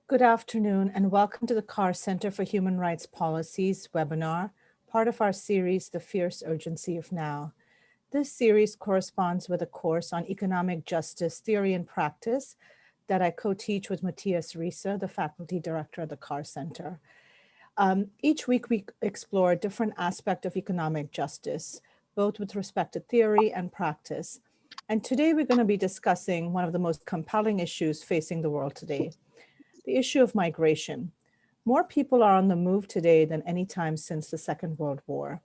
Good afternoon and welcome to the Carr Center for Human Rights Policies webinar, part of our series, The Fierce Urgency of Now. This series corresponds with a course on economic justice theory and practice that I co-teach with Mathias Risse, the faculty director at the Carr Center. Each week we explore a different aspect of economic justice, both with respect to theory and practice. And today we're going to be discussing one of the most compelling issues facing the world today, the issue of migration. More people are on the move today than any time since the Second World War.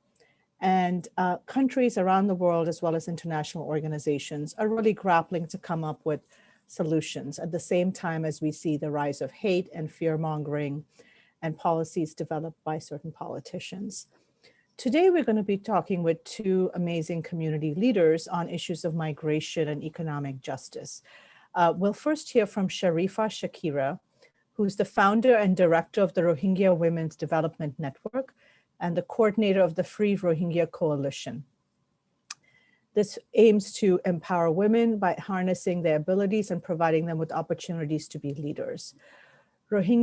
And countries around the world, as well as international organizations, are really grappling to come up with solutions at the same time as we see the rise of hate and fear-mongering and policies developed by certain politicians. Today, we're going to be talking with two amazing community leaders on issues of migration and economic justice. We'll first hear from Sharifah Shakirah, who's the founder and director of the Rohingya Women Development Network and the coordinator of the Free Rohingya Coalition. This aims to empower women by harnessing their abilities and providing them with opportunities to be leaders. Ms.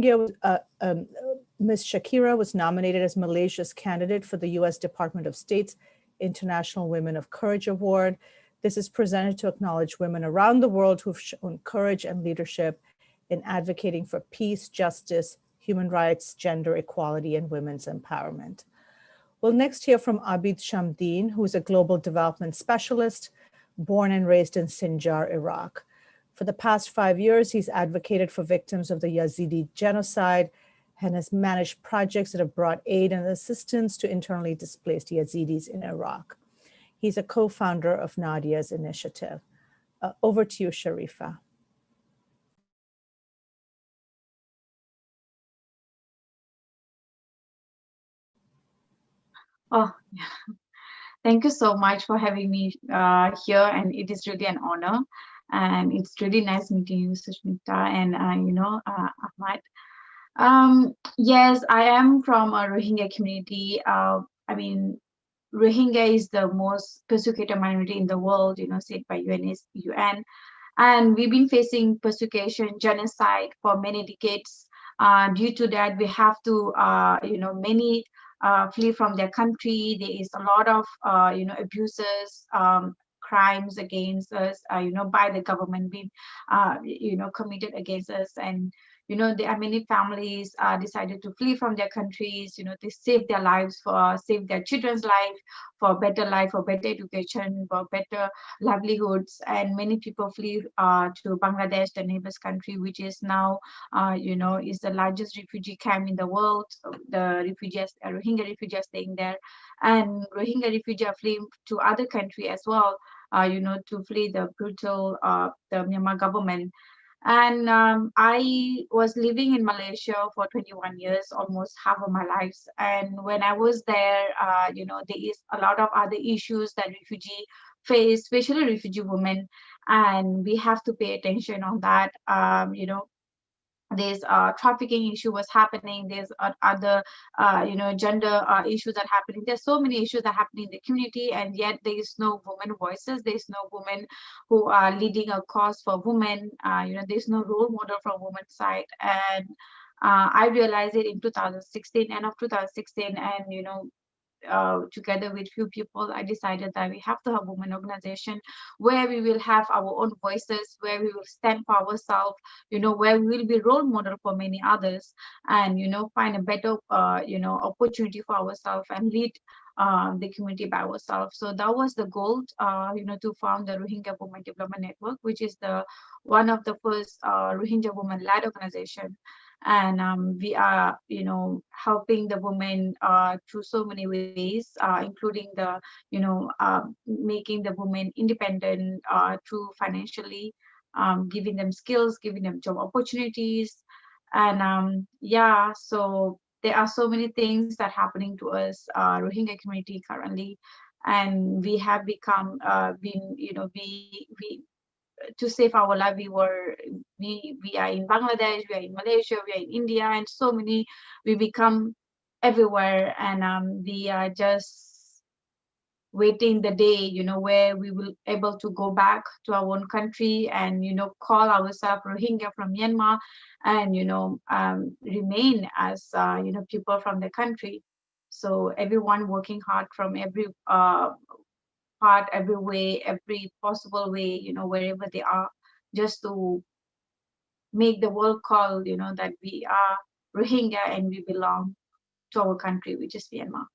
Shakirah was nominated as Malaysia's candidate for the US Department of State's International Women of Courage Award. This is presented to acknowledge women around the world who've shown courage and leadership in advocating for peace, justice, human rights, gender equality, and women's empowerment. We'll next hear from Abid Shamdeen, who is a global development specialist, born and raised in Sinjar, Iraq. For the past 5 years, he's advocated for victims of the Yazidi genocide and has managed projects that have brought aid and assistance to internally displaced Yazidis in Iraq. He's a co-founder of Nadia's initiative. Over to you, Sharifah. Oh, yeah. Thank you so much for having me here, and it is really an honor. And it's really nice meeting you, Sushma, and Ahmad. Yes, I am from a Rohingya community. Rohingya is the most persecuted minority in the world, said by UN. And we've been facing persecution, genocide for many decades. Due to that, we have to, many flee from their country. There is a lot of, abuses, crimes against us, by the government being, committed against us. And there are many families decided to flee from their countries. They save their lives save their children's life, for better education, for better livelihoods. And many people flee to Bangladesh, the neighbor's country, which is now, is the largest refugee camp in the world. The Rohingya refugees staying there, and Rohingya refugees are fleeing to other countries as well. To flee the brutal the Myanmar government. And I was living in Malaysia for 21 years, almost half of my life. And when I was there, there is a lot of other issues that refugees face, especially refugee women, and we have to pay attention on that. There's trafficking issue was happening. There's other gender issues that are happening. There's so many issues that are happening in the community, and yet there is no women voices. There's no women who are leading a cause for women. There's no role model from women's side. And I realized it in 2016, end of 2016, and together with few people, I decided that we have to have women organization where we will have our own voices, where we will stand for ourselves, where we will be role model for many others, and find a better opportunity for ourselves and lead the community by ourselves. So that was the goal, to found the Rohingya Women Development Network, which is the one of the first Rohingya women-led organization. And we are helping the women through so many ways, including the making the women independent through financially, giving them skills, giving them job opportunities. And so there are so many things that happening to us, Rohingya community currently. And we have become we to save our life, we are in Bangladesh, we are in Malaysia, we are in India, and so many, we become everywhere. And we are just waiting the day, where we will able to go back to our own country and, call ourselves Rohingya from Myanmar and, remain as, people from the country. So everyone working hard from every part, every way, every possible way, wherever they are, just to make the world call, that we are Rohingya and we belong to our country, which is Myanmar.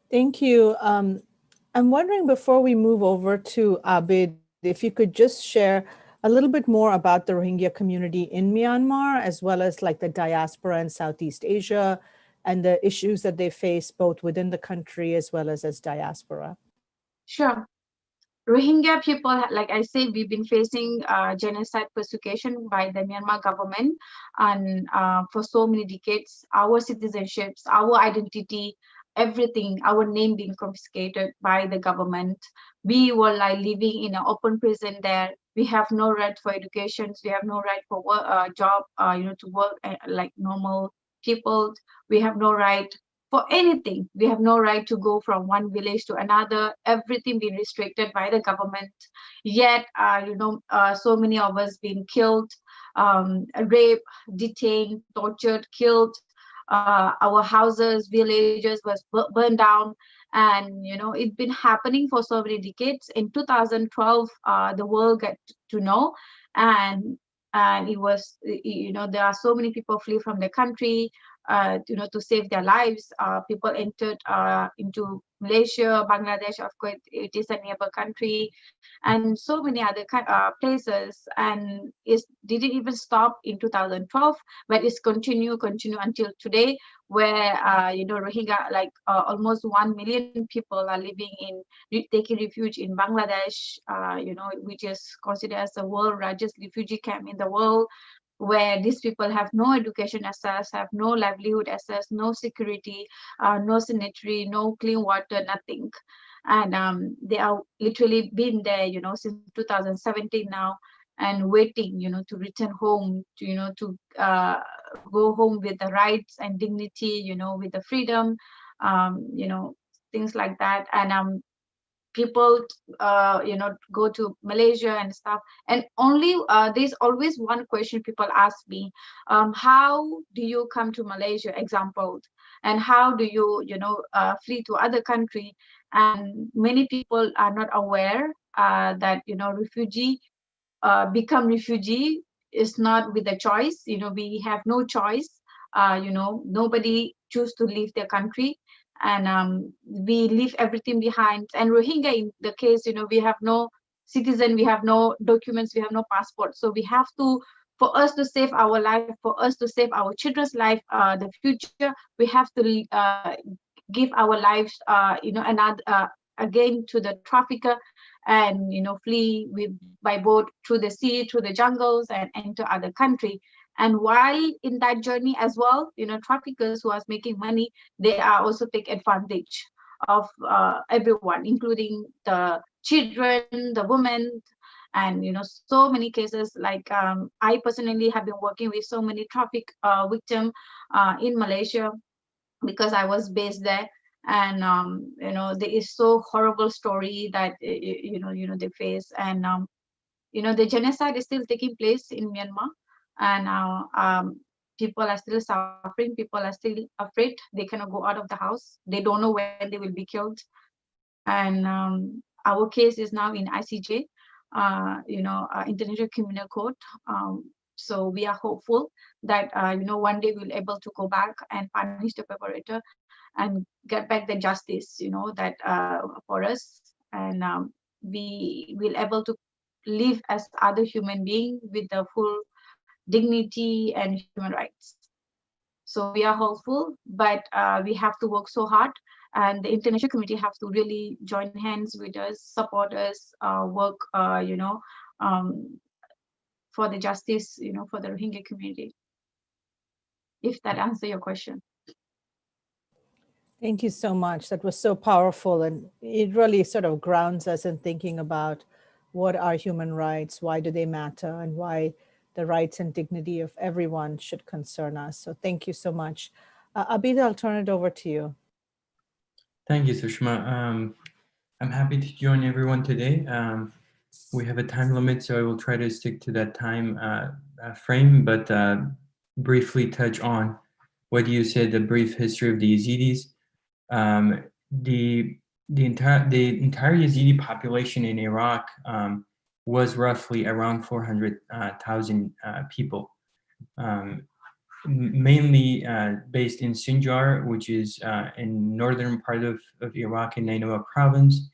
Thank you. I'm wondering, before we move over to Abid, if you could just share a little bit more about the Rohingya community in Myanmar, as well as like the diaspora in Southeast Asia and the issues that they face both within the country as well as diaspora. Sure. Rohingya people, like I say, we've been facing genocide persecution by the Myanmar government, and for so many decades, our citizenships, our identity, everything, our name being confiscated by the government. We were like living in an open prison there. We have no right for education. We have no right for work, job, to work like normal people. We have no right for anything. We have no right to go from one village to another. Everything being restricted by the government. Yet, so many of us being killed, raped, detained, tortured, killed. Our houses, villages was burned down, and it's been happening for so many decades. In 2012, the world got to know, and it was, there are so many people flee from the country, to save their lives. People entered into Malaysia, Bangladesh, of course, it is a neighbor country, and so many other places. And it didn't even stop in 2012, but it's continue until today, where Rohingya, like almost 1 million people are living in, taking refuge in Bangladesh, which is considered as the world largest refugee camp in the world, where these people have no education access, have no livelihood access, no security, no sanitary, no clean water, nothing. And they are literally been there, since 2017 now, and waiting, to return home, to go home with the rights and dignity, with the freedom, things like that. And people go to Malaysia and stuff, and only there's always one question people ask me: how do you come to Malaysia, example, and how do you flee to other country? And many people are not aware that refugee become refugee is not with a choice. We have no choice. Nobody choose to leave their country, and we leave everything behind. And Rohingya, in the case, we have no citizen, we have no documents, we have no passport. So we have to, for us to save our life, for us to save our children's life, the future, we have to give our lives, another again to the trafficker, and flee by boat through the sea, through the jungles, and enter other country. And while in that journey as well, traffickers who are making money, they are also take advantage of everyone, including the children, the women, and so many cases. Like I personally have been working with so many traffic victims in Malaysia, because I was based there. And there is so horrible story that they face. And the genocide is still taking place in Myanmar, and people are still suffering, people are still afraid, they cannot go out of the house, they don't know when they will be killed. And our case is now in ICJ, International Criminal Court. So we are hopeful that one day we'll able to go back and punish the perpetrator and get back the justice, that for us. And we will able to live as other human being with the full dignity and human rights. So we are hopeful, but we have to work so hard, and the international community have to really join hands with us, support us, work, for the justice, for the Rohingya community. If that answers your question. Thank you so much. That was so powerful, and it really sort of grounds us in thinking about what are human rights, why do they matter, and why the rights and dignity of everyone should concern us. So thank you so much. Abid, I'll turn it over to you. Thank you, Sushma. I'm happy to join everyone today. We have a time limit, so I will try to stick to that time frame, but briefly touch on what you said, the brief history of the Yazidis. Um, the entire Yazidi population in Iraq was roughly around 400,000 people. Mainly based in Sinjar, which is in northern part of Iraq in Nainawa province,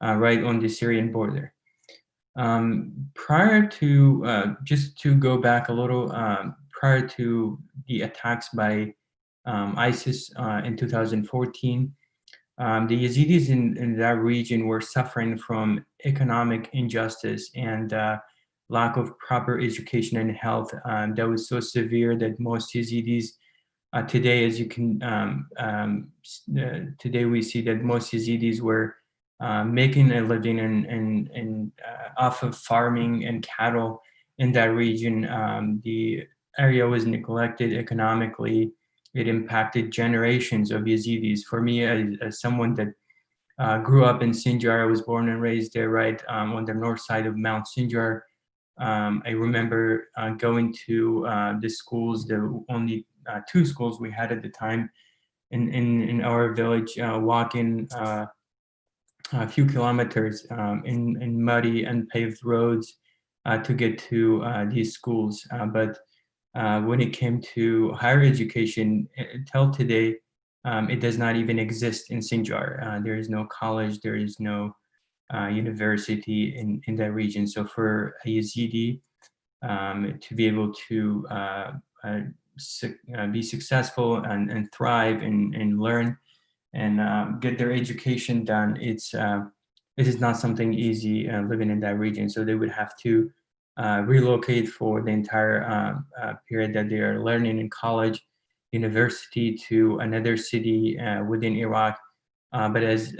right on the Syrian border. Prior to, just to go back a little, prior to the attacks by ISIS in 2014, the Yazidis in that region were suffering from economic injustice and lack of proper education and health that was so severe that most Yazidis today, as you can, today we see that most Yazidis were making a living and off of farming and cattle in that region. The area was neglected economically. It impacted generations of Yazidis. For me, as someone that grew up in Sinjar, I was born and raised there, right on the north side of Mount Sinjar. I remember going to the schools, the only two schools we had at the time in our village, walking a few kilometers in muddy, unpaved roads to get to these schools. But when it came to higher education, till today, it does not even exist in Sinjar. There is no college, there is no university in that region. So for a Yazidi to be able to be successful and thrive and learn and get their education done, it is not something easy living in that region. So they would have to relocate for the entire period that they are learning in college, university, to another city within Iraq. But as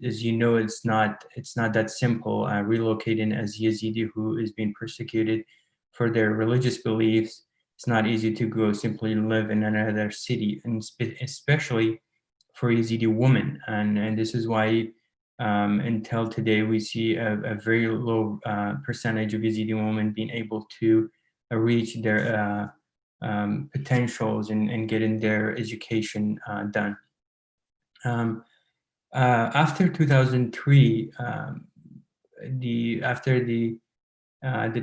you know, it's not that simple. Relocating as Yazidi who is being persecuted for their religious beliefs, it's not easy to go simply live in another city, and especially for Yazidi women. And this is why until today we see a very low percentage of Yazidi women being able to reach their potentials and getting their education done. After 2003, after the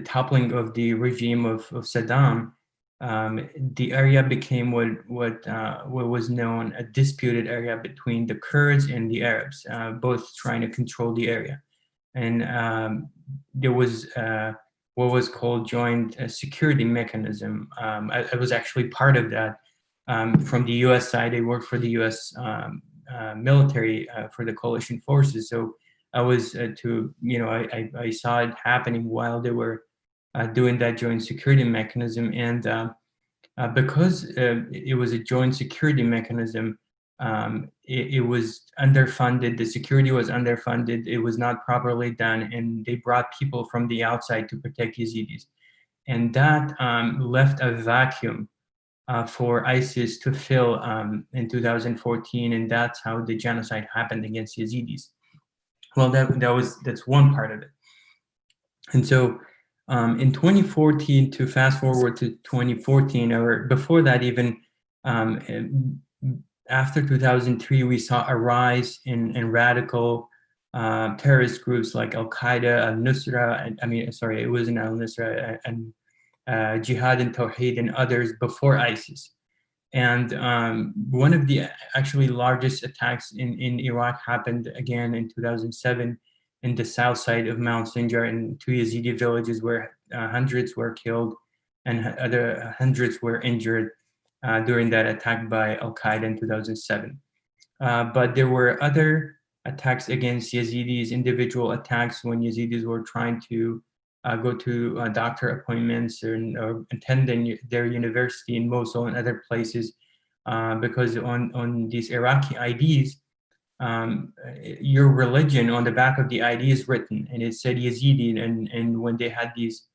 toppling of the regime of Saddam, the area became what was known a disputed area between the Kurds and the Arabs, both trying to control the area. And there was what was called joint security mechanism. I was actually part of that. From the U.S. side, I worked for the U.S. Military for the coalition forces. So I was I saw it happening while they were doing that joint security mechanism. And because it was a joint security mechanism, it was underfunded, the security was underfunded, it was not properly done, and they brought people from the outside to protect Yazidis. And that left a vacuum for ISIS to fill in 2014, and that's how the genocide happened against Yazidis. Well, that's one part of it. And so in 2014, to fast forward to 2014, or before that even, after 2003, we saw a rise in radical terrorist groups like Al-Qaeda, Al-Nusra, it wasn't Al-Nusra, and Jihad and Tawheed and others before ISIS. And one of the actually largest attacks in Iraq happened again in 2007 in the south side of Mount Sinjar, in two Yazidi villages where hundreds were killed and other hundreds were injured during that attack by Al-Qaeda in 2007. But there were other attacks against Yazidis, individual attacks when Yazidis were trying to go to doctor appointments or attend their university in Mosul and other places, because on these Iraqi IDs, your religion on the back of the ID is written, and it said Yazidi. And when they had these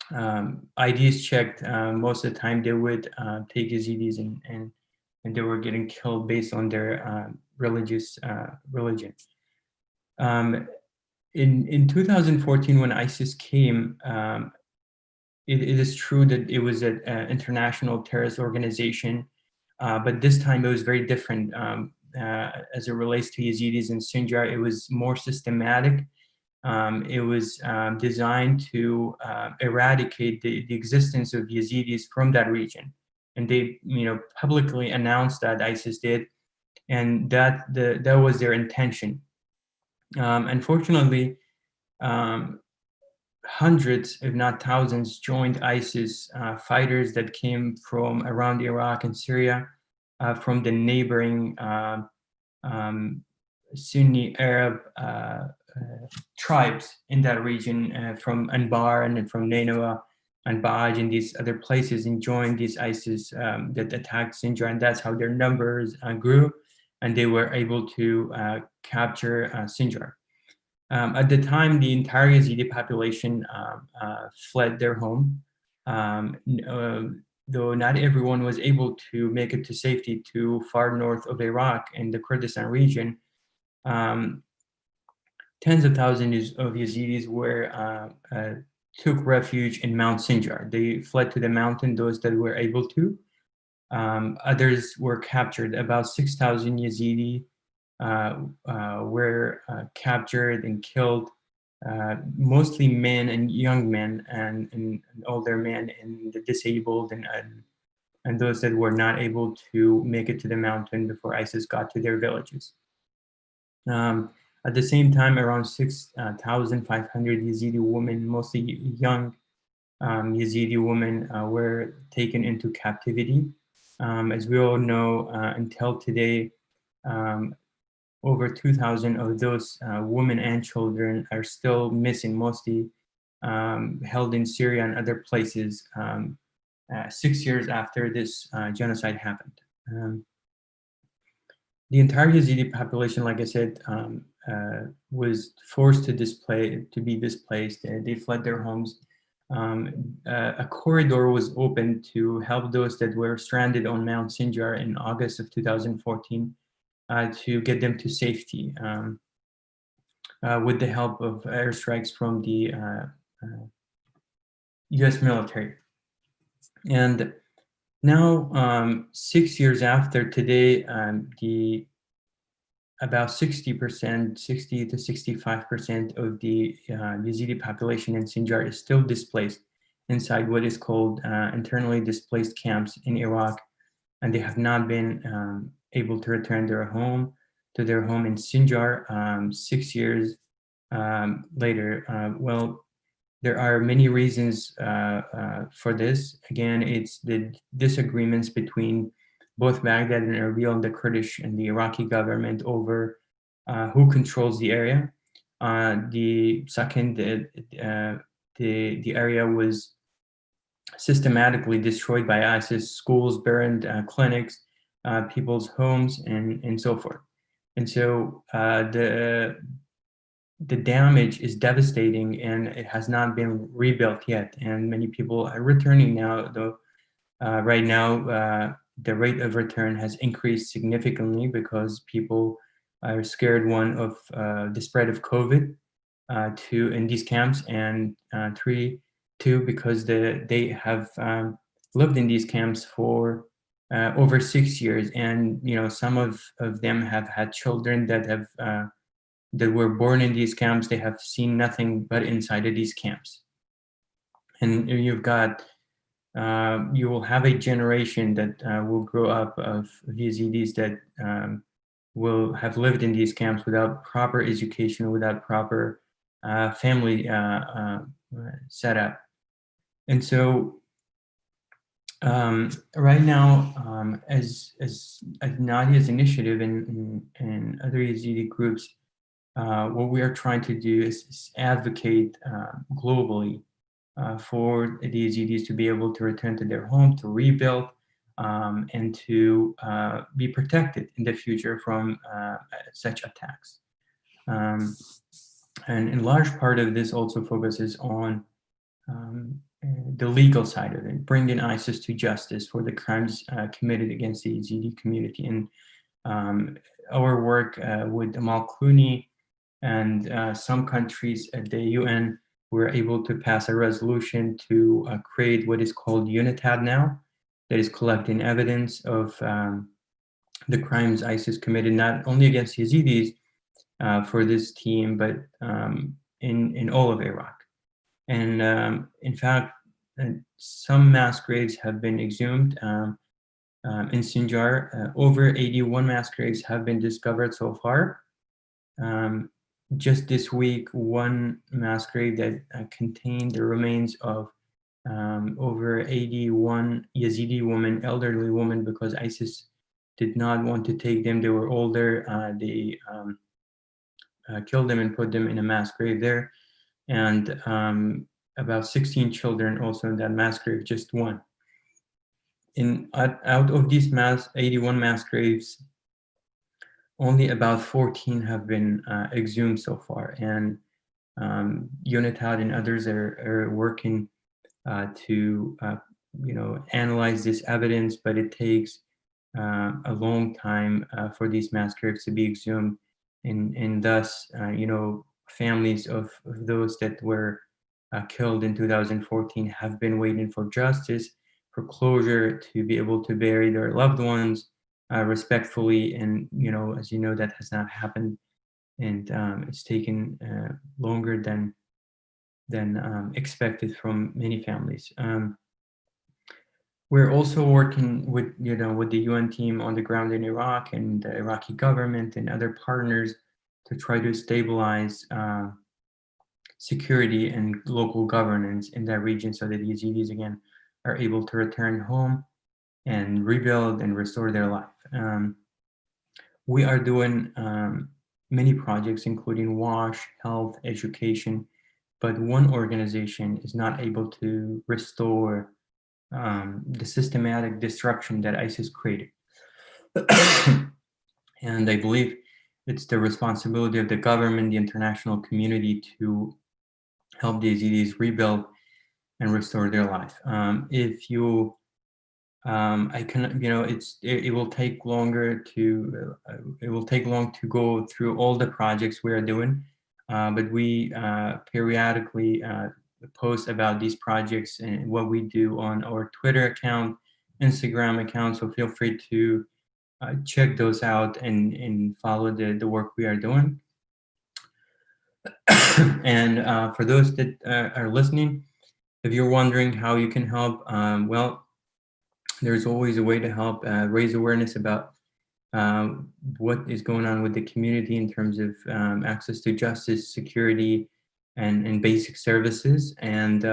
IDs checked, most of the time they would take Yazidis and and they were getting killed based on their religion. In 2014, when ISIS came, it is true that it was an international terrorist organization, but this time it was very different as it relates to Yazidis in Sinjar. It was more systematic. It was designed to eradicate the existence of Yazidis from that region. And they, publicly announced that ISIS did, and that was their intention. Unfortunately, hundreds, if not thousands, joined ISIS fighters that came from around Iraq and Syria, from the neighboring Sunni Arab tribes in that region, from Anbar and from Nainawa and Baj and these other places, and joined these ISIS that attacked Sinjar, and that's how their numbers grew, and they were able to capture Sinjar. At the time, the entire Yazidi population fled their home, though not everyone was able to make it to safety to far north of Iraq in the Kurdistan region. Tens of thousands of Yazidis took refuge in Mount Sinjar. They fled to the mountain, those that were able to. Others were captured. About 6,000 Yazidi were captured and killed, mostly men and young men and older men and the disabled and those that were not able to make it to the mountain before ISIS got to their villages. At the same time, around 6,500 Yazidi women, mostly young Yazidi women, were taken into captivity. As we all know, until today, over 2,000 of those women and children are still missing, mostly held in Syria and other places 6 years after this genocide happened. The entire Yazidi population, like I said, was forced to be displaced. They fled their homes. A corridor was opened to help those that were stranded on Mount Sinjar in August of 2014 to get them to safety with the help of airstrikes from the US military. And now, 6 years after today, about 60 to 65% of the Yazidi population in Sinjar is still displaced inside what is called internally displaced camps in Iraq, and they have not been able to return to their home in Sinjar 6 years later. Well, there are many reasons for this. Again, it's the disagreements between both Baghdad and Erbil and the Kurdish and the Iraqi government over who controls the area. The second, the area was systematically destroyed by ISIS, schools burned, clinics, people's homes, and so forth. And so the damage is devastating, and it has not been rebuilt yet. And many people are returning now, though right now the rate of return has increased significantly because people are scared, one, of the spread of COVID in these camps, and two, because they have lived in these camps for over 6 years, and some of them have had children that were born in these camps. They have seen nothing but inside of these camps, and you will have a generation that will grow up of Yazidis that will have lived in these camps without proper education, without proper family setup. And so right now, as Nadia's initiative and other Yazidi groups, what we are trying to do is advocate globally for the Yazidis to be able to return to their home, to rebuild, and to be protected in the future from such attacks. And in large part of this also focuses on the legal side of it. bringing ISIS to justice for the crimes committed against the Yazidi community. And our work with Amal Clooney and some countries at the UN were able to pass a resolution to create what is called Unitad now, that is collecting evidence of the crimes ISIS committed not only against Yazidis for this team, but in all of Iraq. And in fact, some mass graves have been exhumed. In Sinjar, over 81 mass graves have been discovered so far. Just this week, one mass grave that contained the remains of over 81 Yazidi women, elderly women, because ISIS did not want to take them. They were older. They killed them and put them in a mass grave there. And about 16 children also in that mass grave, just one. Out of these 81 mass graves, only about 14 have been exhumed so far. And Unitad and others are working to analyze this evidence, but it takes a long time for these mass graves to be exhumed. And thus, families of those that were killed in 2014 have been waiting for justice, for closure, to be able to bury their loved ones respectfully. And, as you know, that has not happened. And it's taken longer than expected from many families. We're also working with the UN team on the ground in Iraq and the Iraqi government and other partners to try to stabilize security and local governance in that region so that Yazidis again are able to return home and rebuild and restore their life. We are doing many projects, including WASH, health, education, but one organization is not able to restore the systematic destruction that ISIS created. And I believe it's the responsibility of the government, the international community, to help the Yazidis rebuild and restore their life. If you, I can, it will take longer to, it will take long to go through all the projects we are doing, but we periodically post about these projects and what we do on our Twitter account, Instagram account. So feel free to check those out and follow the work we are doing. And for those that are listening, if you're wondering how you can help, well, there's always a way to help raise awareness about what is going on with the community in terms of access to justice, security, and basic services. And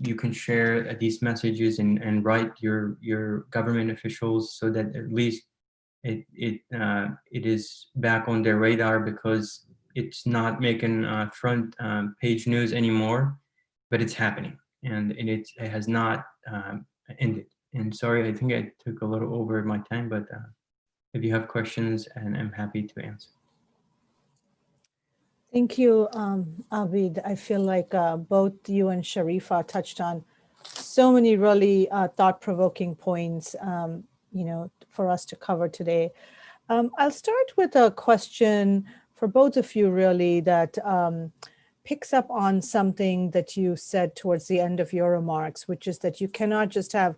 you can share these messages and write your government officials so that at least it is back on their radar, because it's not making front page news anymore, but it's happening, and it has not ended. And sorry, I think I took a little over my time, but if you have questions, and I'm happy to answer. Thank you, Abid. I feel like both you and Sharifah touched on so many really thought-provoking points, for us to cover today. I'll start with a question for both of you, really, that picks up on something that you said towards the end of your remarks, which is that you cannot just have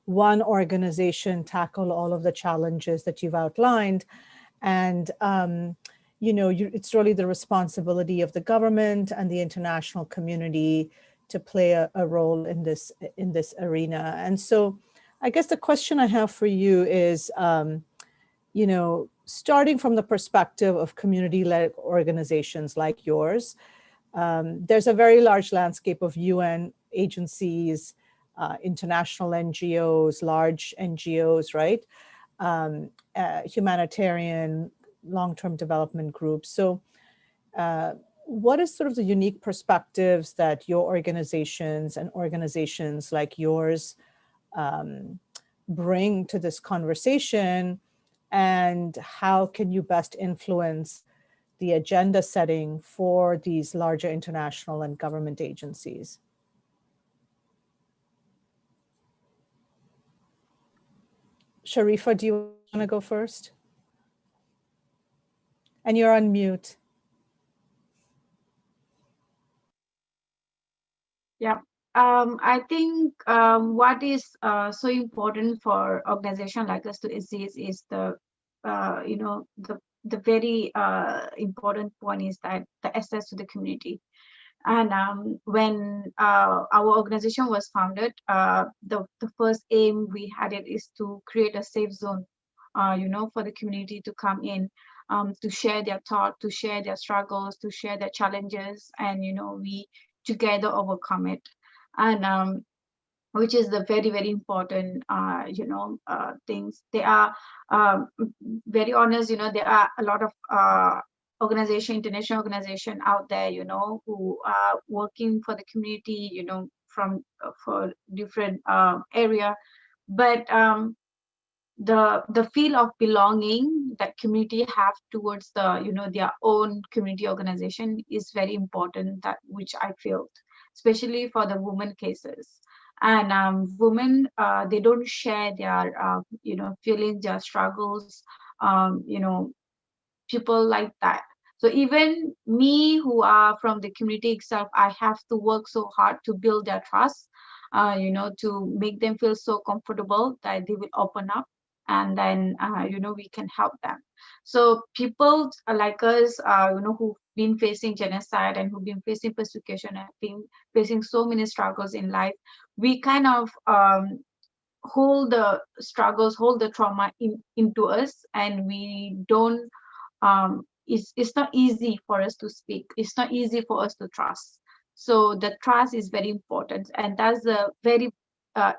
one organization tackle all of the challenges that you've outlined. And it's really the responsibility of the government and the international community to play a role in this arena. And so I guess the question I have for you is, starting from the perspective of community-led organizations like yours, there's a very large landscape of UN agencies, international NGOs, large NGOs, right? Humanitarian, long-term development groups. So what is sort of the unique perspectives that your organizations and organizations like yours bring to this conversation, and how can you best influence the agenda setting for these larger international and government agencies? Sharifah, do you want to go first? And you're on mute. Yeah. I think what is so important for organization like us to exist is the, the very important point is that the access to the community. And when our organization was founded, the first aim we had it is to create a safe zone, for the community to come in, to share their thought, to share their struggles, to share their challenges, and we together overcome it. And which is the very, very important, things. They are very honest, there are a lot of international organization out there, who are working for the community, from for different area. But the feel of belonging that community have towards the their own community organization is very important, that which I feel, especially for the women cases. And women, they don't share their feelings, their struggles, people like that. So even me, who are from the community itself, I have to work so hard to build their trust, to make them feel so comfortable that they will open up, and then we can help them. So people like us, who've been facing genocide and who've been facing persecution and been facing so many struggles in life, we kind of hold the struggles, hold the trauma into us, and we don't, it's not easy for us to speak. It's not easy for us to trust. So the trust is very important, and that's a very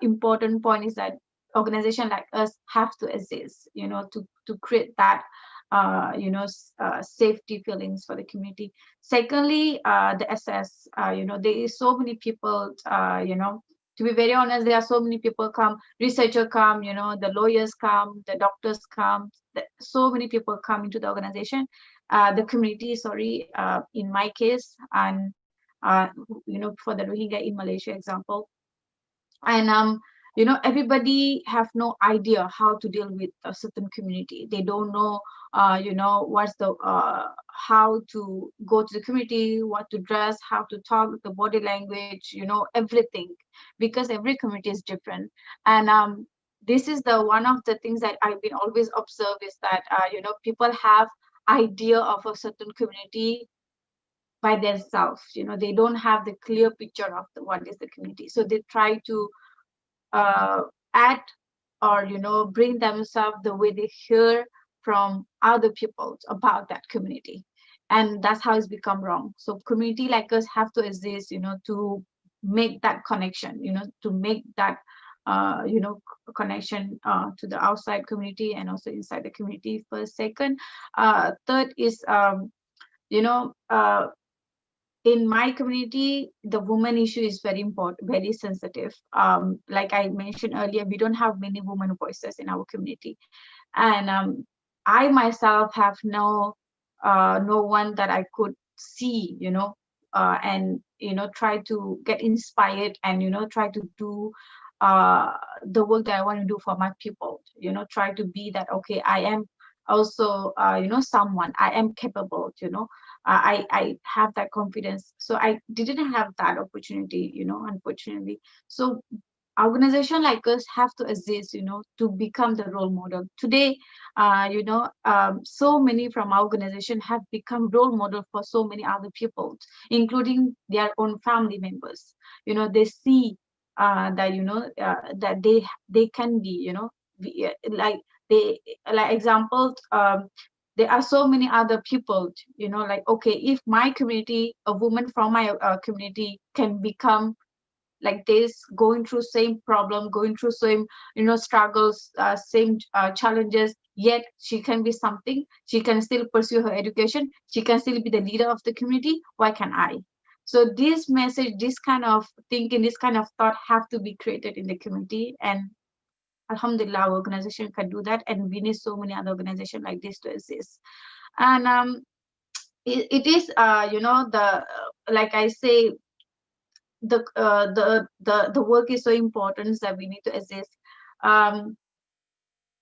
important point, is that organization like us have to exist, to create that safety feelings for the community. Secondly, the access, there is so many people, to be very honest, there are so many people come, researchers come, the lawyers come, the doctors come, so many people come into the organization, the community, sorry, in my case, and for the Rohingya in Malaysia example. And everybody have no idea how to deal with a certain community. They don't know, what's the how to go to the community, what to dress, how to talk, the body language, everything, because every community is different. And this is the one of the things that I've been always observed, is that people have idea of a certain community by themselves. They don't have the clear picture of what is the community, so they try to add, or bring themselves the way they hear from other people about that community, and that's how it's become wrong. So community like us have to exist, to make that connection, to make that connection to the outside community and also inside the community first. Second, third is in my community, the woman issue is very important, very sensitive. Like I mentioned earlier, we don't have many women voices in our community. And I myself have no one that I could see, and, try to get inspired and, try to do the work that I want to do for my people, try to be that, okay, I am also, someone, I am capable, I have that confidence. So I didn't have that opportunity, unfortunately. So organization like us have to exist, to become the role model. Today, so many from our organization have become role model for so many other people, including their own family members. They see that, that they can be, like they, like example, there are so many other people, like, okay, if my community, a woman from my community can become like this, going through same problem, going through same, struggles, same challenges, yet she can be something, she can still pursue her education, she can still be the leader of the community, why can't I? So this message, this kind of thinking, this kind of thought have to be created in the community, and alhamdulillah, our organization can do that, and we need so many other organizations like this to exist. And it is, the like I say, the work is so important that we need to exist.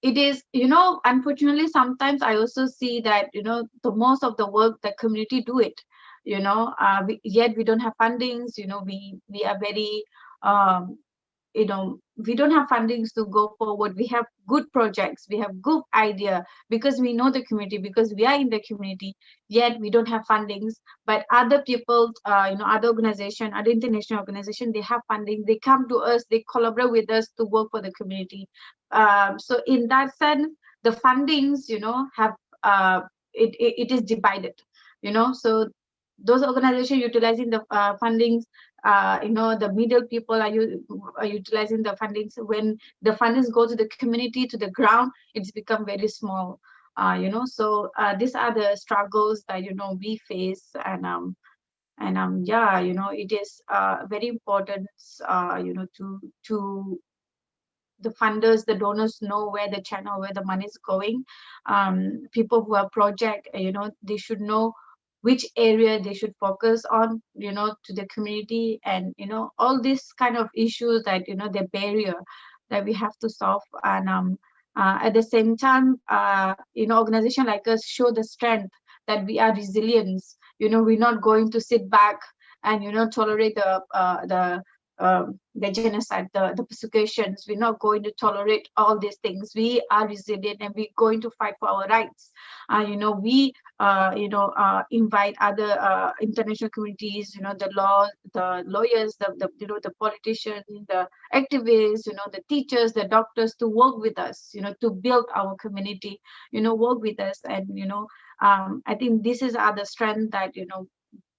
it is, you know, unfortunately, sometimes I also see that, you know, the most of the work the community do it, you know, yet we don't have fundings, you know, we are very, um, you know, we don't have fundings to go forward. We have good projects, we have good idea, because we know the community, because we are in the community, yet we don't have fundings. But other people, you know, other organization, other international organization, they have funding, they come to us, they collaborate with us to work for the community. So in that sense, the fundings, you know, have it is divided, you know. So those organizations utilizing the fundings, you know, the middle people are utilizing the fundings. When the fundings go to the community, to the ground, it's become very small, you know. So these are the struggles that, you know, we face. And yeah, you know, it is very important, you know, to the funders, the donors know where the channel, where the money is going. People who have project, you know, they should know which area they should focus on, you know, to the community. And, you know, all these kind of issues that, you know, the barrier that we have to solve. And at the same time, you know, organization like us show the strength that we are resilient. You know, we're not going to sit back and, you know, tolerate the genocide, the persecutions. We're not going to tolerate all these things. We are resilient, and we're going to fight for our rights. You know, we invite other international communities, you know, the lawyers, the you know, the politicians, the activists, you know, the teachers, the doctors, to work with us, you know, to build our community, you know, work with us. And, you know, I think this is the strength that, you know,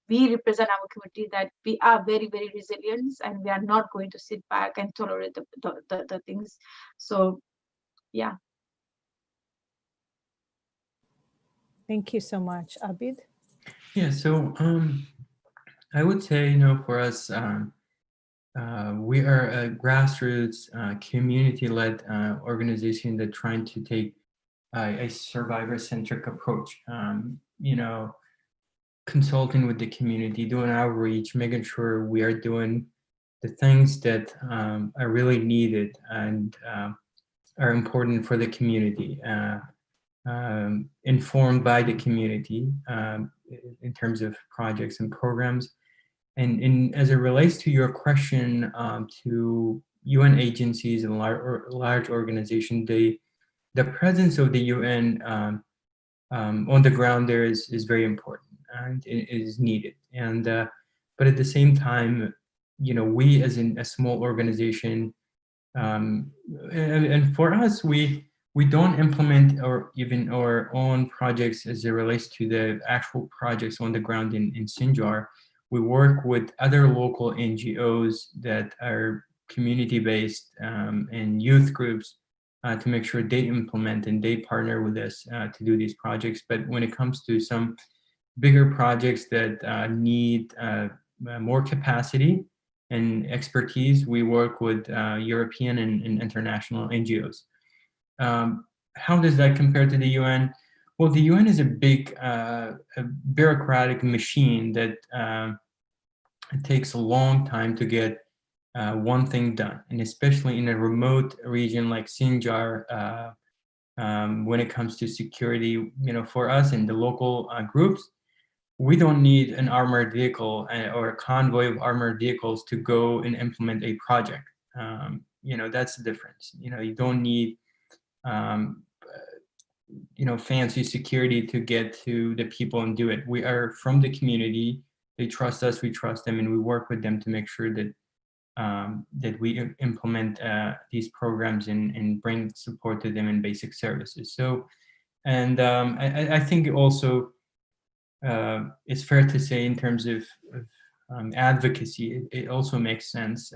we represent our community, that we are very, very resilient, and we are not going to sit back and tolerate the things. So yeah. Thank you so much. Abid? Yeah, so I would say, you know, for us, we are a grassroots, community-led organization that trying to take a survivor-centric approach. You know, consulting with the community, doing outreach, making sure we are doing the things that are really needed and are important for the community, informed by the community in terms of projects and programs. And as it relates to your question, to UN agencies and large organizations, the presence of the UN on the ground there is very important, and it is needed. And but at the same time, you know, we as a small organization, and for us, we don't implement or even our own projects as it relates to the actual projects on the ground in Sinjar. We work with other local NGOs that are community-based and youth groups to make sure they implement and they partner with us to do these projects. But when it comes to some bigger projects that need more capacity and expertise, we work with European and international NGOs. How does that compare to the UN? Well, the UN is a big a bureaucratic machine that it takes a long time to get one thing done, and especially in a remote region like Sinjar, when it comes to security, you know, for us in the local groups, we don't need an armored vehicle or a convoy of armored vehicles to go and implement a project. You know, that's the difference. You know, you don't need, you know, fancy security to get to the people and do it. We are from the community. They trust us, we trust them, and we work with them to make sure that that we implement these programs and bring support to them in basic services. So, and I think also it's fair to say in terms of advocacy, it also makes sense.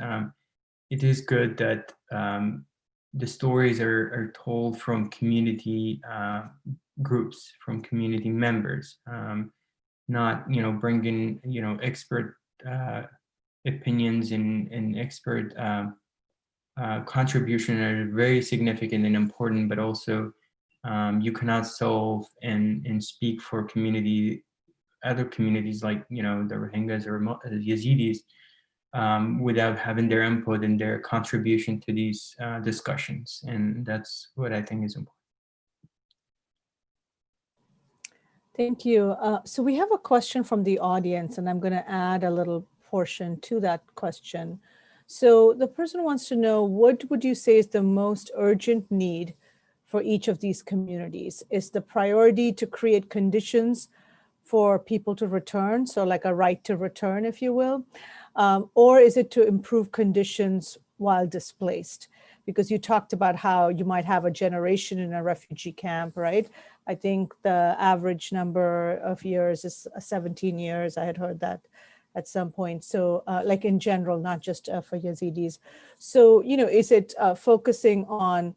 It is good that the stories are told from community groups, from community members, not, you know, bringing, you know, expert opinions and expert contribution are very significant and important, but also you cannot solve and speak for other communities like, you know, the Rohingyas or the Yazidis without having their input and their contribution to these discussions. And that's what I think is important. Thank you. So we have a question from the audience, and I'm going to add a little portion to that question. So the person wants to know, what would you say is the most urgent need for each of these communities? Is the priority to create conditions for people to return, so like a right to return, if you will, or is it to improve conditions while displaced? Because you talked about how you might have a generation in a refugee camp, right? I think the average number of years is 17 years. I had heard that at some point. So like in general, not just for Yazidis. So, is it focusing on,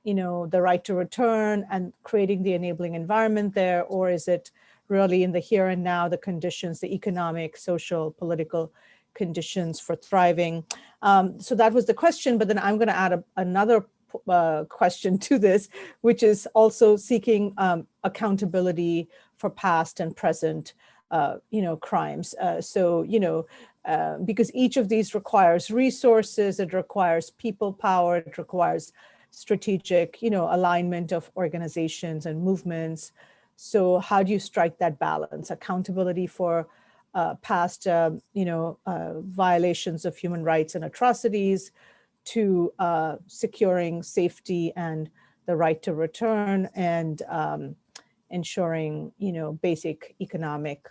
the right to return and creating the enabling environment there, or is it really in the here and now, the conditions, the economic, social, political conditions for thriving? So that was the question, but then I'm going to add another question to this, which is also seeking accountability for past and present, crimes. Because each of these requires resources, it requires people power, it requires strategic, alignment of organizations and movements. So how do you strike that balance? Accountability for past, violations of human rights and atrocities, to securing safety and the right to return, and ensuring, basic economic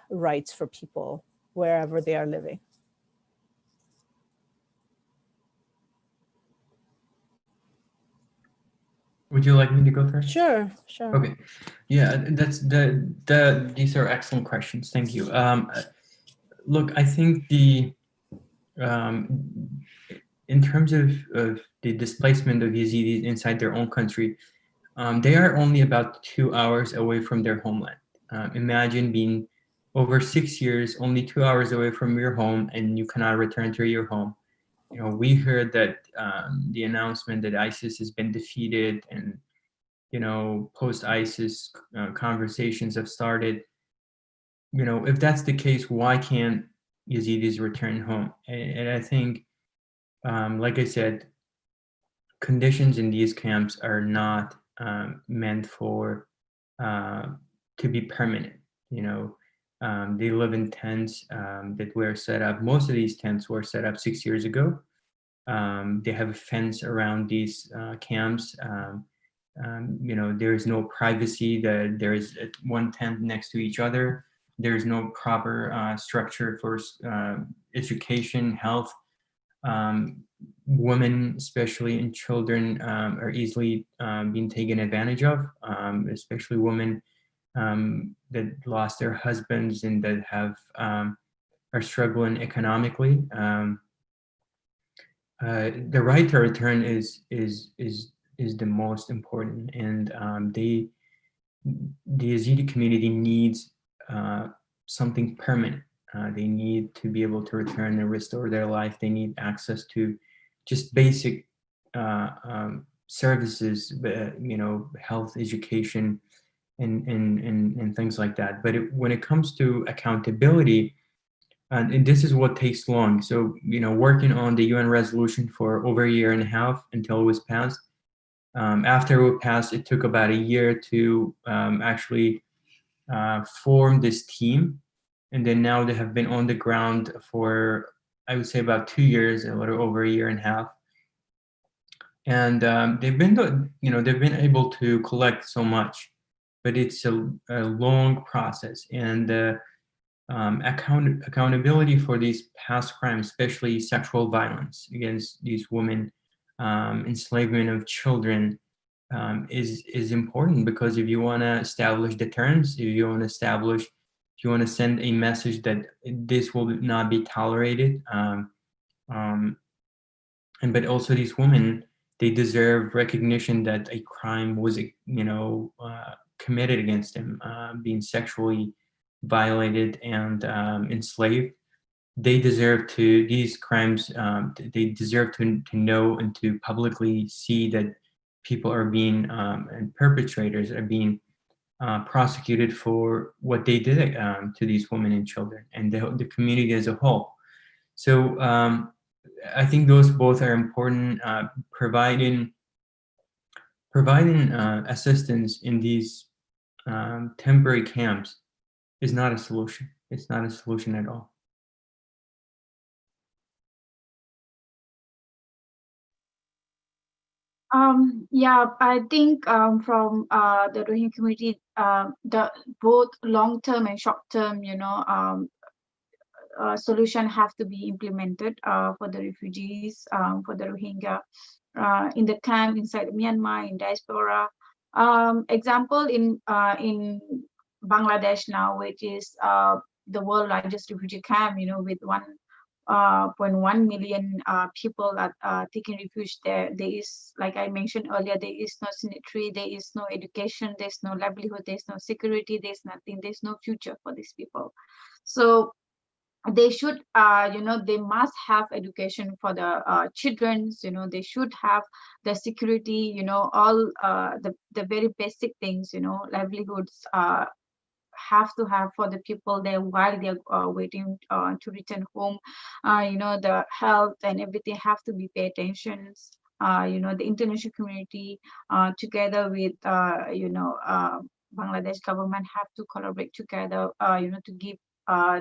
rights for people wherever they are living. Would you like me to go first? Sure. Okay. Yeah, these are excellent questions. Thank you. Look, I think in terms of the displacement of Yazidis inside their own country, they are only about 2 hours away from their homeland. Imagine being over 6 years, only 2 hours away from your home, and you cannot return to your home. We heard that the announcement that ISIS has been defeated, and post-ISIS conversations have started. If that's the case, why can't Yazidis return home? And I think, like I said, conditions in these camps are not meant for to be permanent. They live in tents that were set up. Most of these tents were set up 6 years ago. They have a fence around these camps. There is no privacy. There is one tent next to each other. There is no proper structure for education, health. Women, especially, and children are easily being taken advantage of, especially women that lost their husbands and that are struggling economically. The right to return is the most important, and the Yazidi community needs something permanent. They need to be able to return and restore their life. They need access to just basic services, health, education, and things like that. But when it comes to accountability, and this is what takes long. So, working on the UN resolution for over a year and a half until it was passed. After it was passed, it took about a year to actually form this team. And then now they have been on the ground for, I would say, about 2 years, a little over a year and a half. And they've been able to collect so much, but it's a long process. And accountability for these past crimes, especially sexual violence against these women, enslavement of children, is important, because if you want to establish deterrence, if you want to send a message that this will not be tolerated, but also these women, they deserve recognition that a crime was committed against them, being sexually violated and enslaved. They deserve these crimes, they deserve to know and to publicly see that people are being, and perpetrators are being prosecuted for what they did to these women and children, and the community as a whole. So I think those both are important. Providing assistance in these temporary camps is not a solution. It's not a solution at all. Yeah, I think from the Rohingya community, the both long-term and short-term, solution have to be implemented for the refugees, for the Rohingya in the camp inside Myanmar, in diaspora. Example in Bangladesh now, which is the world largest refugee camp, with 1.1 million people are taking refuge there. There is, like I mentioned earlier, there is no sanitary, there is no education, there's no livelihood, there's no security, there's nothing, there's no future for these people. So they should, they must have education for the children, they should have the security, all the very basic things, livelihoods have to have for the people there while they're waiting to return home. The health and everything have to be paid attention. The international community together with, Bangladesh government have to collaborate together, to give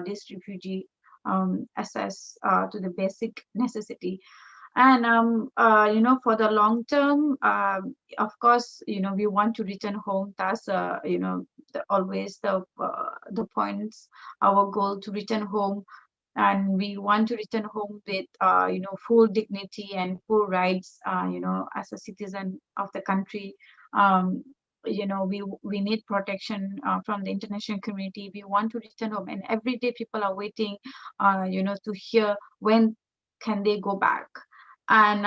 this refugee access to the basic necessity. And for the long term, of course, we want to return home. That's always the points, our goal to return home, and we want to return home with full dignity and full rights, as a citizen of the country. We need protection from the international community. We want to return home, and every day people are waiting, to hear when can they go back. And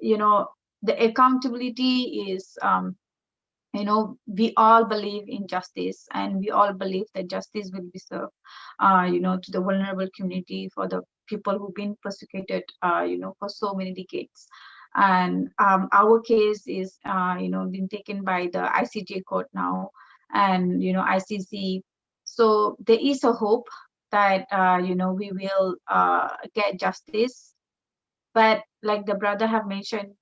the accountability is, we all believe in justice, and we all believe that justice will be served, to the vulnerable community, for the people who've been persecuted, for so many decades. And our case is, been taken by the ICJ court now, and ICC. So there is a hope that we will get justice. But like the brother have mentioned,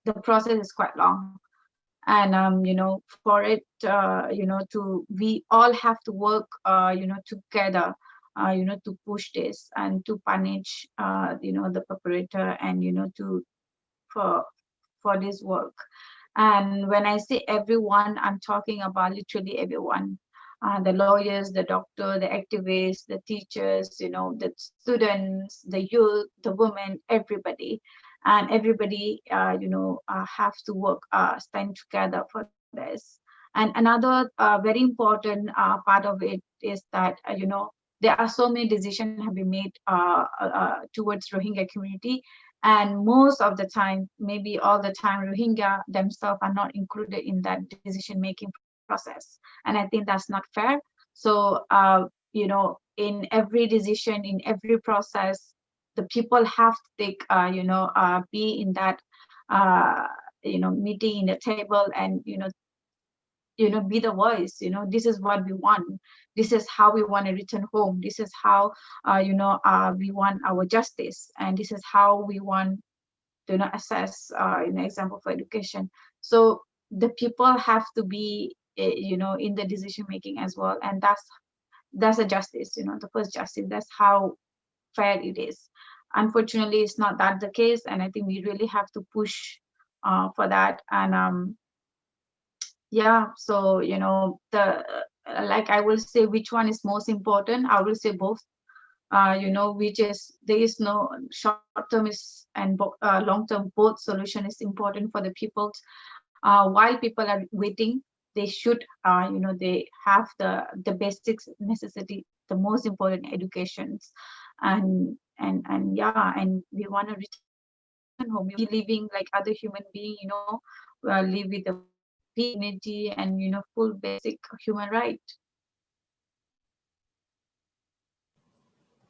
the process is quite long. And for it, we all have to work, together, to push this and to punish, the perpetrator, and for this work. And when I say everyone, I'm talking about literally everyone. The lawyers, the doctor, the activists, the teachers, the students, the youth, the women, everybody. And everybody, have to work, stand together for this. And another very important part of it is that, there are so many decisions have been made towards Rohingya community. And most of the time, maybe all the time, Rohingya themselves are not included in that decision-making process. And I think that's not fair. So, in every decision, in every process, the people have to take, be in that, meeting in the table, and, be the voice. This is what we want. This is how we want to return home. This is how, we want our justice, and this is how we want to assess, example for education. So the people have to be, in the decision making as well, and that's a justice. The first justice. That's how fair it is. Unfortunately, it's not that the case, and I think we really have to push for that. And yeah, so the like I will say, which one is most important? I will say both. Which is, there is no short-term and long-term. Both solution is important for the people. While people are waiting, they should, they have the basic necessity, the most important educations, and yeah, and we want to return home. We living like other human being, live with the dignity and full basic human right.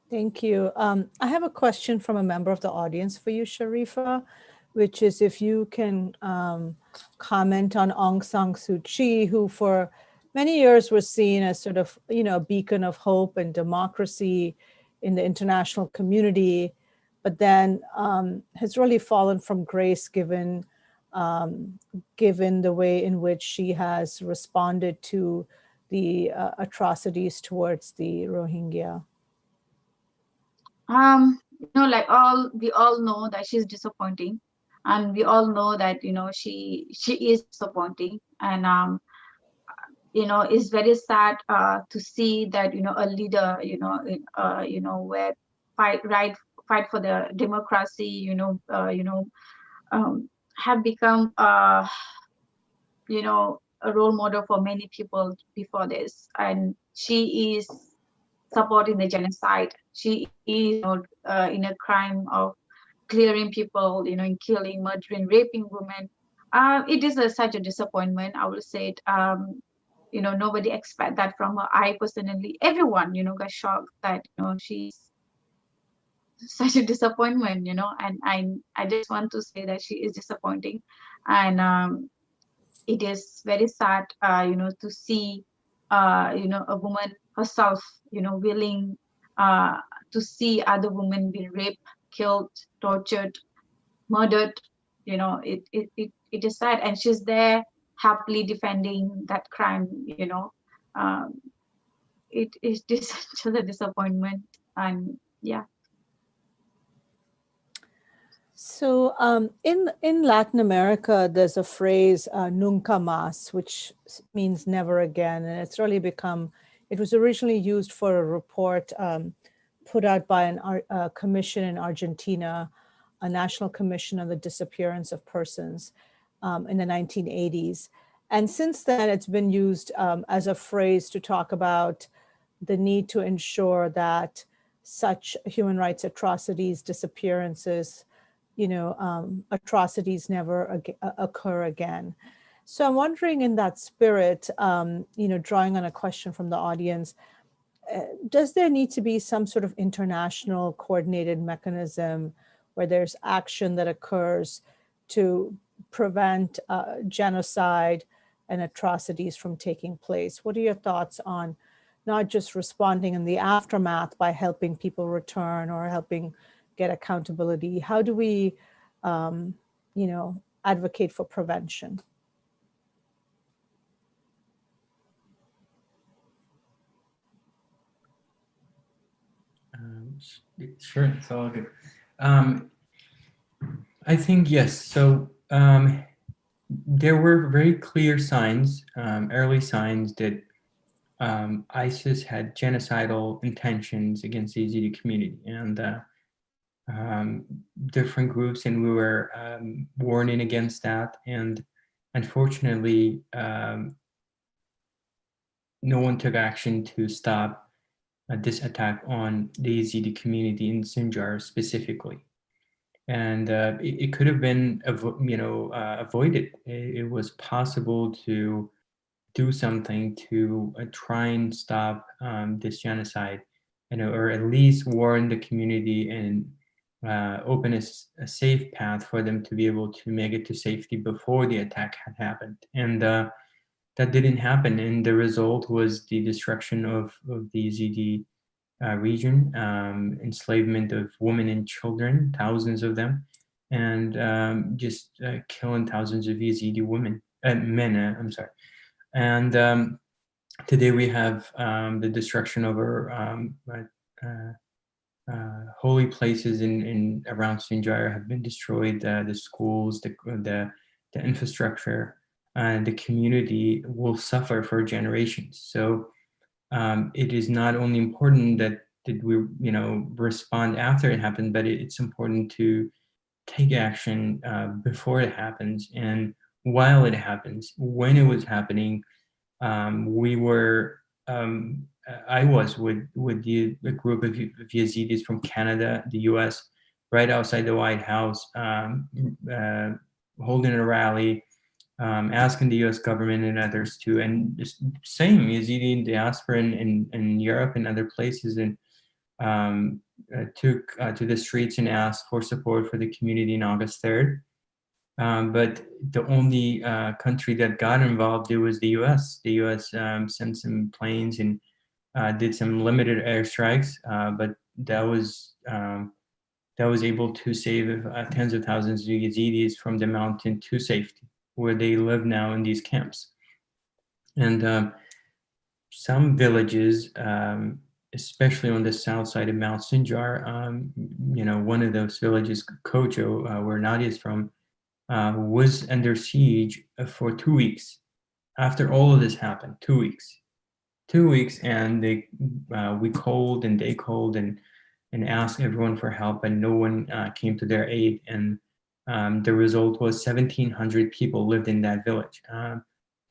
Thank you. I have a question from a member of the audience for you, Sharifah, which is if you can comment on Aung San Suu Kyi, who for many years was seen as sort of, a beacon of hope and democracy in the international community, but then has really fallen from grace given the way in which she has responded to the atrocities towards the Rohingya? We all know that she's disappointing, and we all know that she is disappointing, and it's very sad to see that a leader where fight for the democracy have become a role model for many people before this, and she is supporting the genocide. She is in a crime of clearing people, in killing, murdering, raping women. It is such a disappointment, I will say it. Nobody expect that from her. I personally, everyone, got shocked that, she's such a disappointment, and I just want to say that she is disappointing. And it is very sad, to see, a woman herself, willing to see other women be raped, killed, tortured, murdered. It is sad, and she's there happily defending that crime. It is just a disappointment, and yeah. So in Latin America, there's a phrase, nunca más, which means never again. And it's really become, it was originally used for a report put out by a commission in Argentina, a National Commission on the Disappearance of Persons in the 1980s. And since then, it's been used as a phrase to talk about the need to ensure that such human rights atrocities, disappearances, atrocities never occur again. So I'm wondering, in that spirit, drawing on a question from the audience, does there need to be some sort of international coordinated mechanism where there's action that occurs to prevent genocide and atrocities from taking place? What are your thoughts on not just responding in the aftermath by helping people return or helping get accountability? How do we, advocate for prevention? Sure, it's all good. I think yes. So there were very clear signs, early signs that ISIS had genocidal intentions against the Yazidi community, and different groups, and we were warning against that. And unfortunately, no one took action to stop this attack on the Yazidi community in Sinjar specifically. And it could have been, avoided. It was possible to do something to try and stop this genocide, or at least warn the community and open a safe path for them to be able to make it to safety before the attack had happened. And that didn't happen, and the result was the destruction of the Yazidi region, enslavement of women and children, thousands of them, and just killing thousands of Yazidi men. I'm sorry. And today we have the destruction of our holy places in around Sinjar have been destroyed. The schools, the infrastructure, and the community will suffer for generations. So it is not only important that we respond after it happened, but it's important to take action before it happens and while it happens. When it was happening, I was with a group of Yazidis from Canada, the US, right outside the White House, holding a rally, asking the US government and others to, and just same Yazidi diaspora in Europe and other places, and took to the streets and asked for support for the community on August 3rd. But the only country that got involved, it was the US. The US sent some planes and did some limited airstrikes, but that was able to save tens of thousands of Yazidis from the mountain to safety, where they live now in these camps. And some villages, especially on the south side of Mount Sinjar, one of those villages, Kojo, where Nadia is from, was under siege for 2 weeks. After all of this happened, 2 weeks. 2 weeks, and we called and they called and asked everyone for help, and no one came to their aid. And the result was 1,700 people lived in that village.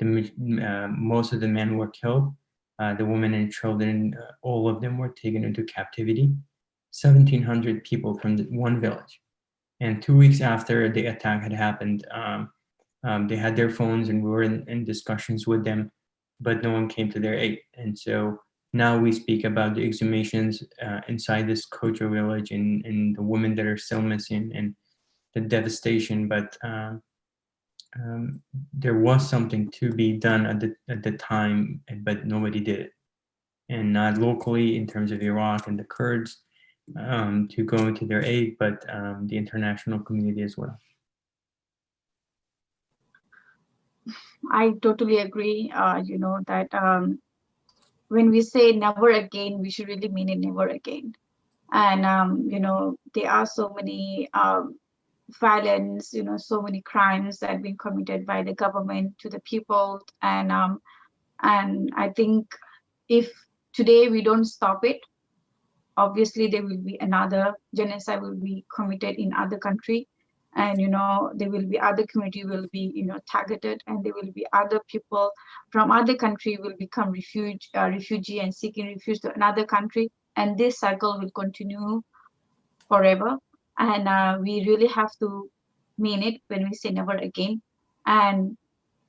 Most of the men were killed. The women and children, all of them were taken into captivity. 1,700 people from one village. And 2 weeks after the attack had happened, they had their phones and we were in discussions with them, but no one came to their aid. And so now we speak about the exhumations inside this Kojo village and the women that are still missing and the devastation. But there was something to be done at the time, but nobody did it. And not locally in terms of Iraq and the Kurds to go into their aid, but the international community as well. I totally agree, that when we say never again, we should really mean it never again. And, there are so many violence, so many crimes that have been committed by the government to the people. And I think if today we don't stop it, obviously there will be another genocide will be committed in other country. And, there will be other community will be, targeted, and there will be other people from other country will become refugee and seeking refuge to another country. And this cycle will continue forever. And we really have to mean it when we say never again. And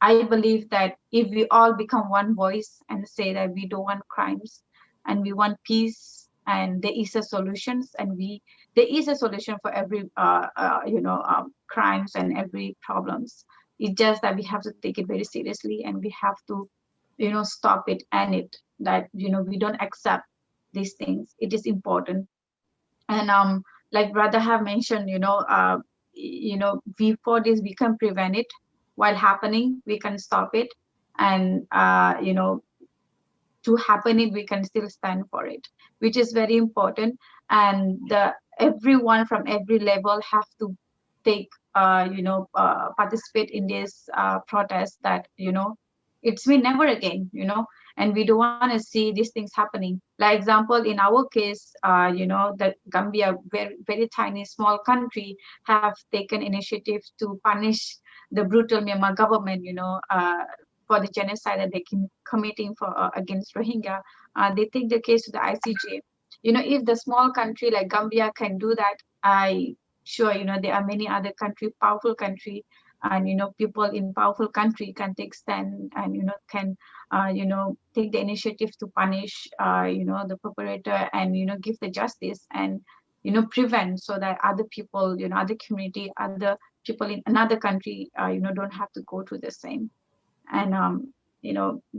I believe that if we all become one voice and say that we don't want crimes and we want peace, and there is a solutions, and there is a solution for every crimes and every problems. It's just that we have to take it very seriously, and we have to stop it, and that we don't accept these things. It is important. And like brother have mentioned, before this we can prevent it. While happening, we can stop it, and to happen it, we can still stand for it, which is very important. And everyone from every level have to take participate in this protest, that it's been never again, and we don't want to see these things happening. Like example, in our case, that Gambia, very, very tiny small country, have taken initiative to punish the brutal Myanmar government, for the genocide that they committing for against Rohingya. They take the case to the ICJ. If the small country like Gambia can do that, I sure there are many other country, powerful country, and people in powerful country can take stand and can take the initiative to punish the perpetrator and give the justice and prevent, so that other people, other community, other people in another country don't have to go through the same. And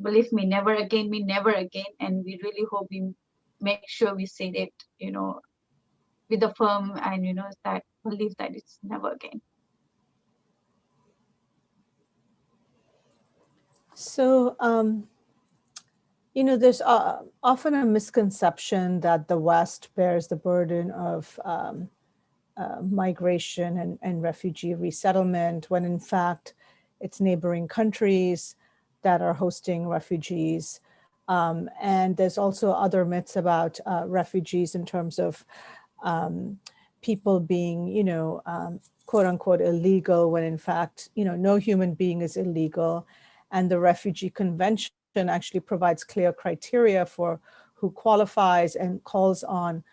believe me, never again mean never again, and we really hope we make sure we say it with a firm and that belief that it's never again. So there's often a misconception that the West bears the burden of migration and refugee resettlement, when in fact it's neighboring countries that are hosting refugees. And there's also other myths about refugees in terms of people being, quote unquote, illegal, when in fact, no human being is illegal. And the Refugee Convention actually provides clear criteria for who qualifies and calls on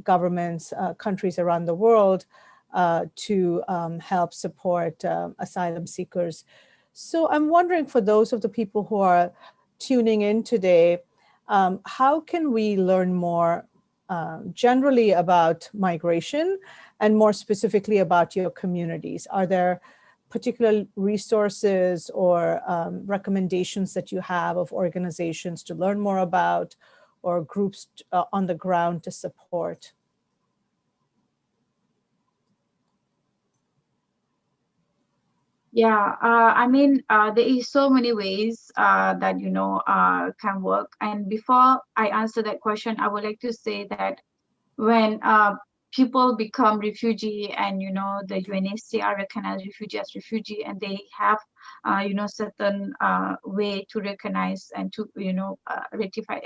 governments, countries around the world to help support asylum seekers. So I'm wondering, for those of the people who are tuning in today, how can we learn more generally about migration and more specifically about your communities? Are there particular resources or recommendations that you have of organizations to learn more about, or groups on the ground to support? Yeah, I mean, there is so many ways that, can work. And before I answer that question, I would like to say that when people become refugee and, the UNHCR recognize refugee as refugee, and they have, certain way to recognize and to, rectify,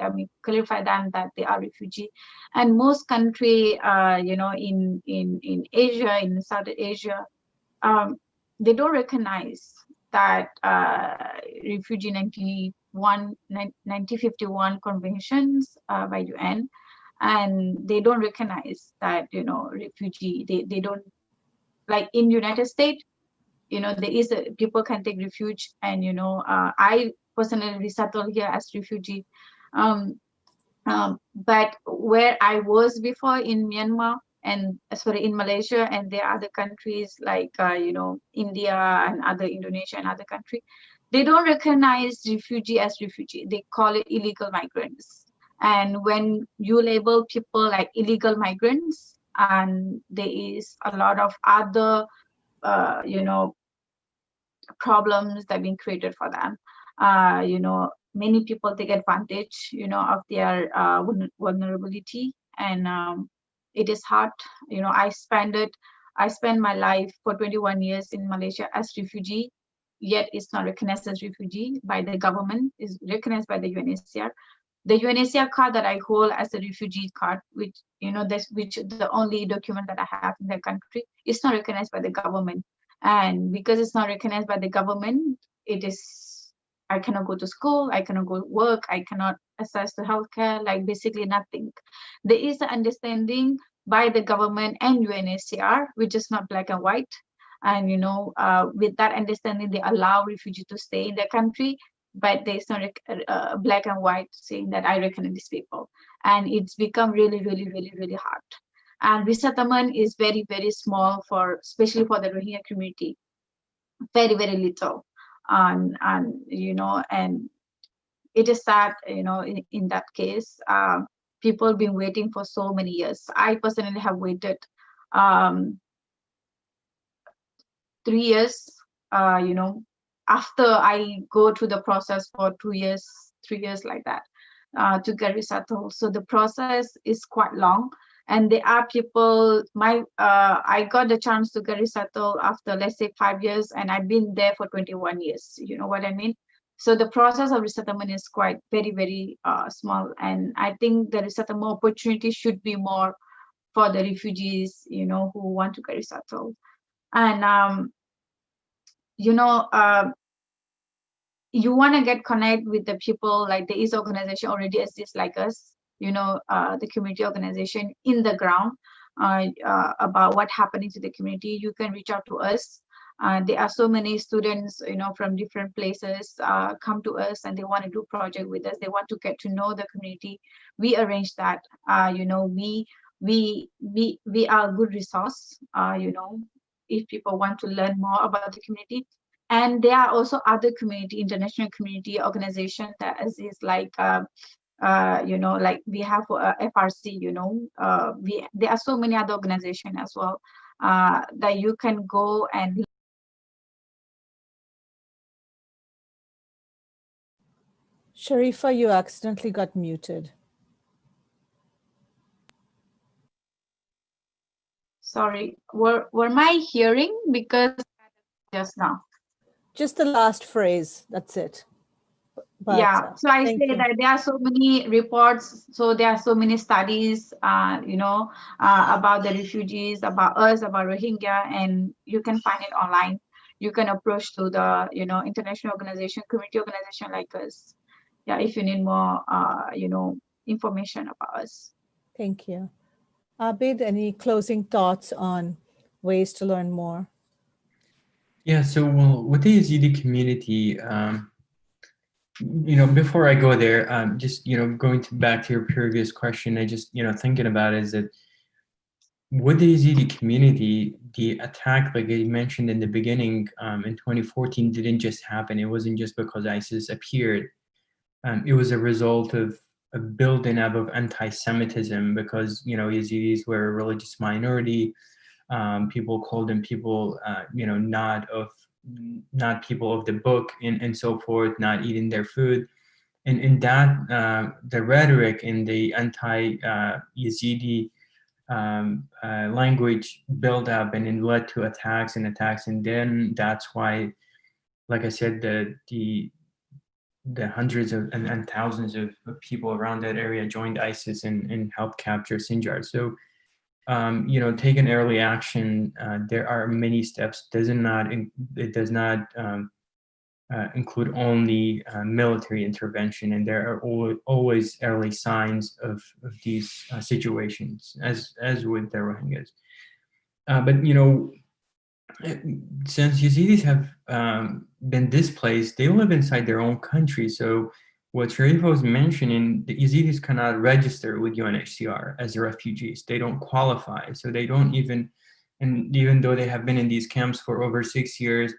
clarify them that they are refugee. And most country, in Asia, in South Asia, they don't recognize that refugee 1951 conventions by UN, and they don't recognize that, refugee, they don't, like in United States, there is people can take refuge, and, I personally resettled here as refugee. But where I was before in Myanmar, and sorry, in Malaysia, and there are other countries like, India and other Indonesia and other countries, they don't recognize refugee as refugee. They call it illegal migrants. And when you label people like illegal migrants, and there is a lot of other, problems that have been created for them. Many people take advantage, of their vulnerability, and it is hard. I spent my life for 21 years in Malaysia as refugee, yet it's not recognized as refugee by the government. It's recognized by the UNHCR. The UNHCR card that I hold as a refugee card, which, which the only document that I have in the country, is not recognized by the government. And because it's not recognized by the government, I cannot go to school, I cannot go to work, I cannot access to healthcare, like basically nothing. There is an understanding by the government and UNHCR, which is not black and white. And, with that understanding, they allow refugees to stay in their country, but there's not black and white saying that I recognize these people. And it's become really, really, really, really hard. And resettlement is very, very small especially for the Rohingya community, very, very little. And it is sad, in that case, people have been waiting for so many years. I personally have waited 3 years, after I go through the process for 2 years, 3 years like that, to get resettled. So the process is quite long. And there are people, I got the chance to get resettled after, let's say, 5 years, and I've been there for 21 years. You know what I mean? So the process of resettlement is quite very, very small. And I think the resettlement opportunity should be more for the refugees, who want to get resettled. And, you want to get connect with the people, like there is organization already exists like us, the community organization in the ground, about what happening to the community. You can reach out to us. There are so many students, from different places come to us, and they want to do project with us. They want to get to know the community. We arrange that. We are a good resource, if people want to learn more about the community. And there are also other international community organizations that exist, like, like we have FRC, there are so many other organizations as well, that you can go and. Sharifah, you accidentally got muted. Sorry, were my hearing? Because just now. Just the last phrase, that's it. But, yeah, so I say that there are so many reports, so there are so many studies, about the refugees, about us, about Rohingya, and you can find it online. You can approach to the, international organization, community organization like us. Yeah, if you need more, information about us. Thank you. Abid, any closing thoughts on ways to learn more? Yeah, so with the Yazidi community, before I go there, just, going back to your previous question, I just, thinking about it is that with the Yazidi community, the attack, like I mentioned in the beginning, in 2014 didn't just happen. It wasn't just because ISIS appeared. It was a result of a building up of anti-Semitism because, you know, Yazidis were a religious minority. People called them people, you know, not people of the book, and so forth, not eating their food. And in that, the rhetoric in the anti-Yazidi language built up, and it led to attacks and attacks. And then that's why, like I said, the hundreds of and thousands of people around that area joined ISIS and helped capture Sinjar. So, you know, taking early action, there are many steps. It does not include only military intervention, and there are always early signs of these situations, as with the Rohingyas. But you know, since Yazidis have been displaced, they live inside their own country. So what Sharifah was mentioning, the Yazidis cannot register with UNHCR as refugees. They don't qualify. So they don't even, and even though they have been in these camps for over 6 years,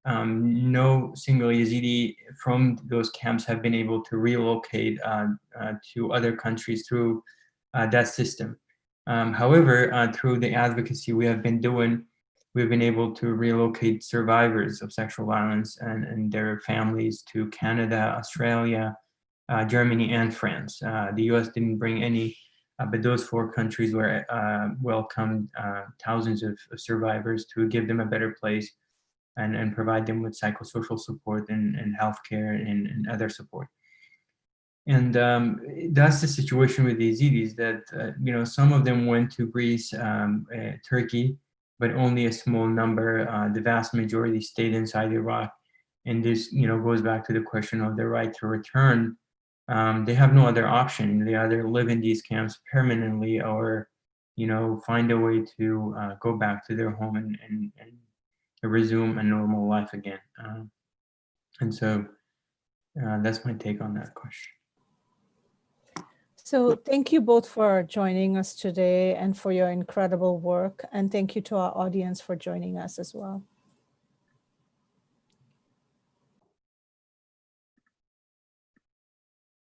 no single Yazidi from those camps have been able to relocate to other countries through that system. However, through the advocacy we have been doing, we've been able to relocate survivors of sexual violence and their families to Canada, Australia, Germany, and France. The US didn't bring any, but those 4 countries were welcomed thousands of survivors to give them a better place and provide them with psychosocial support and healthcare and other support. And that's the situation with the Yazidis, that you know, some of them went to Greece, Turkey, but only a small number. The vast majority stayed inside Iraq. And this, you know, goes back to the question of the right to return. They have no other option. They either live in these camps permanently, or, you know, find a way to go back to their home and resume a normal life again. And so that's my take on that question. So thank you both for joining us today and for your incredible work. And thank you to our audience for joining us as well.